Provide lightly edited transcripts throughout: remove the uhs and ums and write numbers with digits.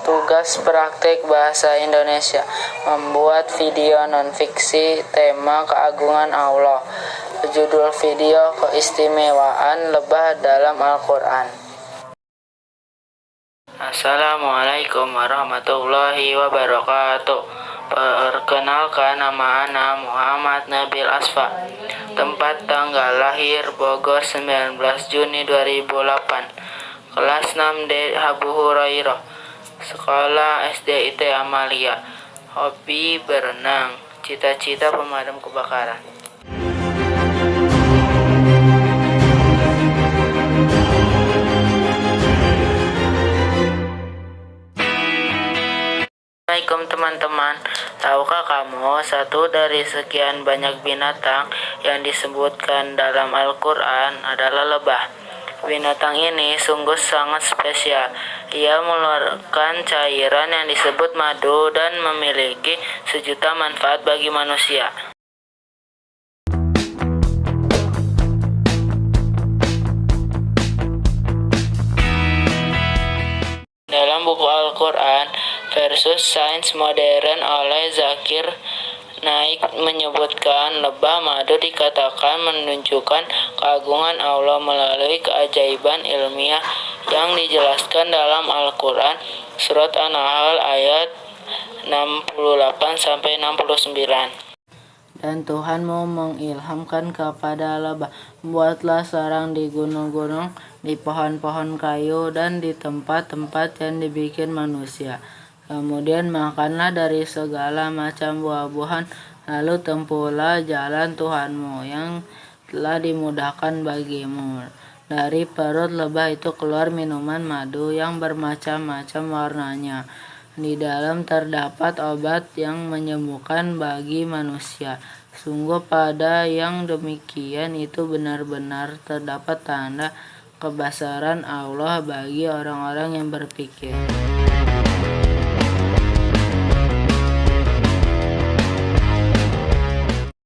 Tugas praktik bahasa Indonesia, membuat video non-fiksi tema keagungan Allah. Judul video keistimewaan lebah dalam Al-Quran. Assalamualaikum warahmatullahi wabarakatuh. Perkenalkan, nama ana Muhammad Nabil Asfa. Tempat tanggal lahir Bogor 19 Juni 2008. Kelas 6D Abu Hurairah. Sekolah SD IT Amalia. Hobi berenang. Cita-cita pemadam kebakaran. Assalamualaikum teman-teman. Tahukah kamu satu dari sekian banyak binatang yang disebutkan dalam Al-Quran adalah lebah? Binatang ini sungguh sangat spesial. Ia mengeluarkan cairan yang disebut madu dan memiliki sejuta manfaat bagi manusia. Dalam buku Al-Quran versus Sains Modern oleh Zakir Naik menyebutkan lebah madu dikatakan menunjukkan keagungan Allah melalui keajaiban ilmiah yang dijelaskan dalam Al-Quran surat An-Nahl ayat 68-69. Dan Tuhanmu mengilhamkan kepada lebah, buatlah sarang di gunung-gunung, di pohon-pohon kayu, dan di tempat-tempat yang dibikin manusia. Kemudian makanlah dari segala macam buah-buahan, lalu tempuhlah jalan Tuhanmu yang telah dimudahkan bagimu. Dari perut lebah itu keluar minuman madu yang bermacam-macam warnanya. Di dalam terdapat obat yang menyembuhkan bagi manusia. Sungguh pada yang demikian itu benar-benar terdapat tanda kebesaran Allah bagi orang-orang yang berpikir.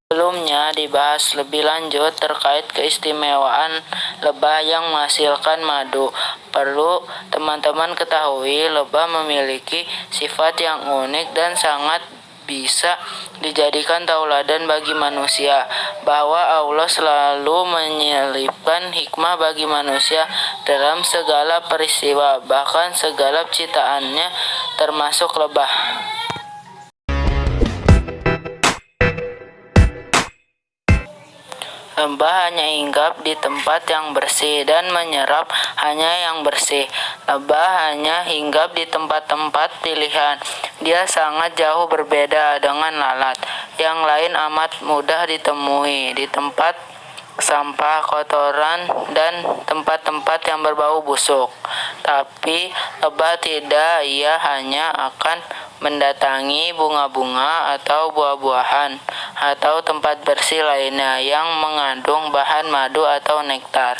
Sebelumnya dibahas lebih lanjut terkait keistimewaan lebah yang menghasilkan madu. Perlu teman-teman ketahui, lebah memiliki sifat yang unik dan sangat bisa dijadikan tauladan bagi manusia, bahwa Allah selalu menyelipkan hikmah bagi manusia dalam segala peristiwa, bahkan segala ciptaannya termasuk lebah. Lebah hanya hinggap di tempat yang bersih dan menyerap hanya yang bersih. Lebah hanya hinggap di tempat-tempat pilihan. Dia sangat jauh berbeda dengan lalat. Yang lain amat mudah ditemui di tempat sampah, kotoran, dan tempat-tempat yang berbau busuk. Tapi lebah tidak, ia hanya akan mendatangi bunga-bunga atau buah-buahan atau tempat bersih lainnya yang mengandung bahan madu atau nektar.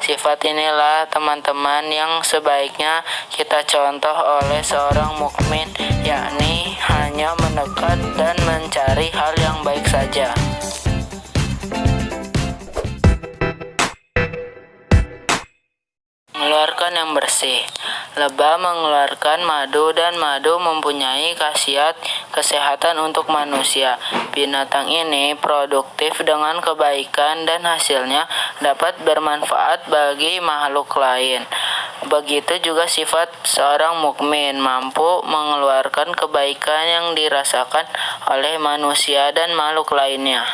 Sifat inilah teman-teman yang sebaiknya kita contoh oleh seorang mukmin, yakni hanya mendekat dan mencari hal yang baik saja. Mengeluarkan yang bersih. Lebah mengeluarkan madu dan madu mempunyai khasiat kesehatan untuk manusia. Binatang ini produktif dengan kebaikan dan hasilnya dapat bermanfaat bagi makhluk lain. Begitu juga sifat seorang mukmin, mampu mengeluarkan kebaikan yang dirasakan oleh manusia dan makhluk lainnya.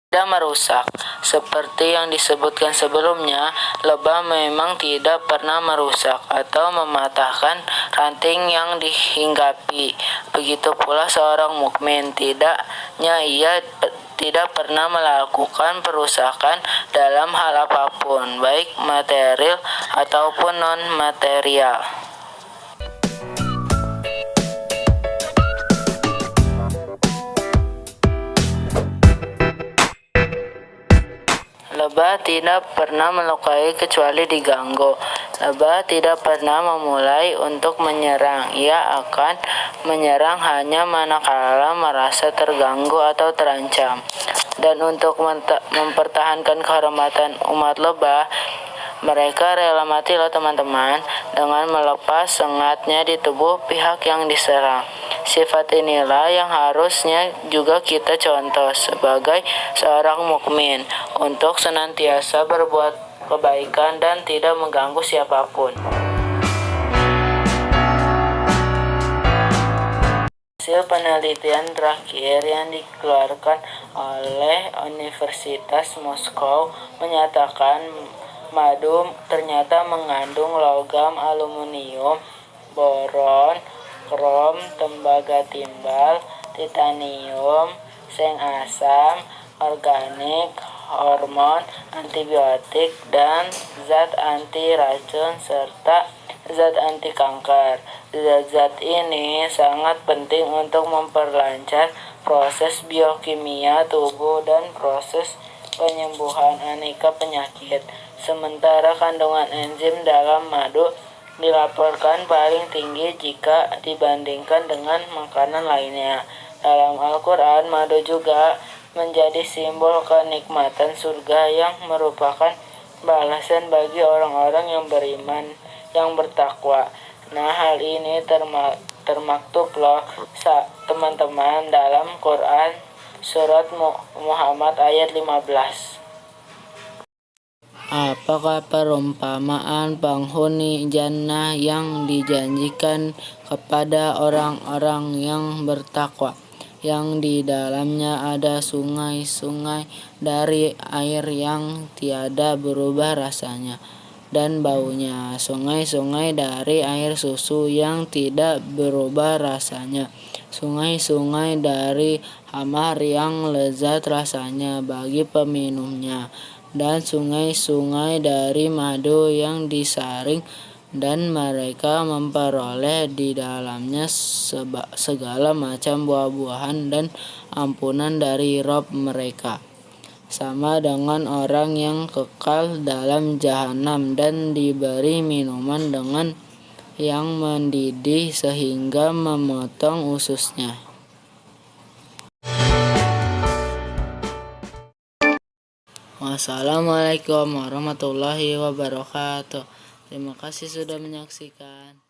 Tidak merusak. Seperti yang disebutkan sebelumnya, lebah memang tidak pernah merusak atau mematahkan ranting yang dihinggapi. Begitu pula seorang mukmin, tidaknya ia tidak pernah melakukan perusakan dalam hal apapun, baik material ataupun non-material. Lebah tidak pernah melukai kecuali diganggu. Lebah tidak pernah memulai untuk menyerang. Ia akan menyerang hanya manakala merasa terganggu atau terancam. Dan untuk mempertahankan kehormatan umat lebah, mereka rela mati loh teman-teman, dengan melepas sengatnya di tubuh pihak yang diserang. Sifat inilah yang harusnya juga kita contoh sebagai seorang mukmin untuk senantiasa berbuat kebaikan dan tidak mengganggu siapapun. Hasil penelitian terakhir yang dikeluarkan oleh Universitas Moskow menyatakan madu ternyata mengandung logam aluminium, boron, krom, tembaga timbal, titanium, seng asam, organik, hormon, antibiotik, dan zat anti racun serta zat anti kanker. Zat-zat ini sangat penting untuk memperlancar proses biokimia tubuh dan proses penyembuhan aneka penyakit. Sementara kandungan enzim dalam madu dilaporkan paling tinggi jika dibandingkan dengan makanan lainnya. Dalam Al-Quran, madu juga menjadi simbol kenikmatan surga yang merupakan balasan bagi orang-orang yang beriman, yang bertakwa. Nah, hal ini termaktub loh teman-teman dalam Quran surat Muhammad ayat 15. Apakah perumpamaan penghuni jannah yang dijanjikan kepada orang-orang yang bertakwa, yang di dalamnya ada sungai-sungai dari air yang tiada berubah rasanya dan baunya, sungai-sungai dari air susu yang tidak berubah rasanya, sungai-sungai dari khamar yang lezat rasanya bagi peminumnya, dan sungai-sungai dari madu yang disaring, dan mereka memperoleh di dalamnya segala macam buah-buahan dan ampunan dari Rabb mereka, sama dengan orang yang kekal dalam jahanam dan diberi minuman dengan yang mendidih sehingga memotong ususnya. Wassalamualaikum warahmatullahi wabarakatuh. Terima kasih sudah menyaksikan.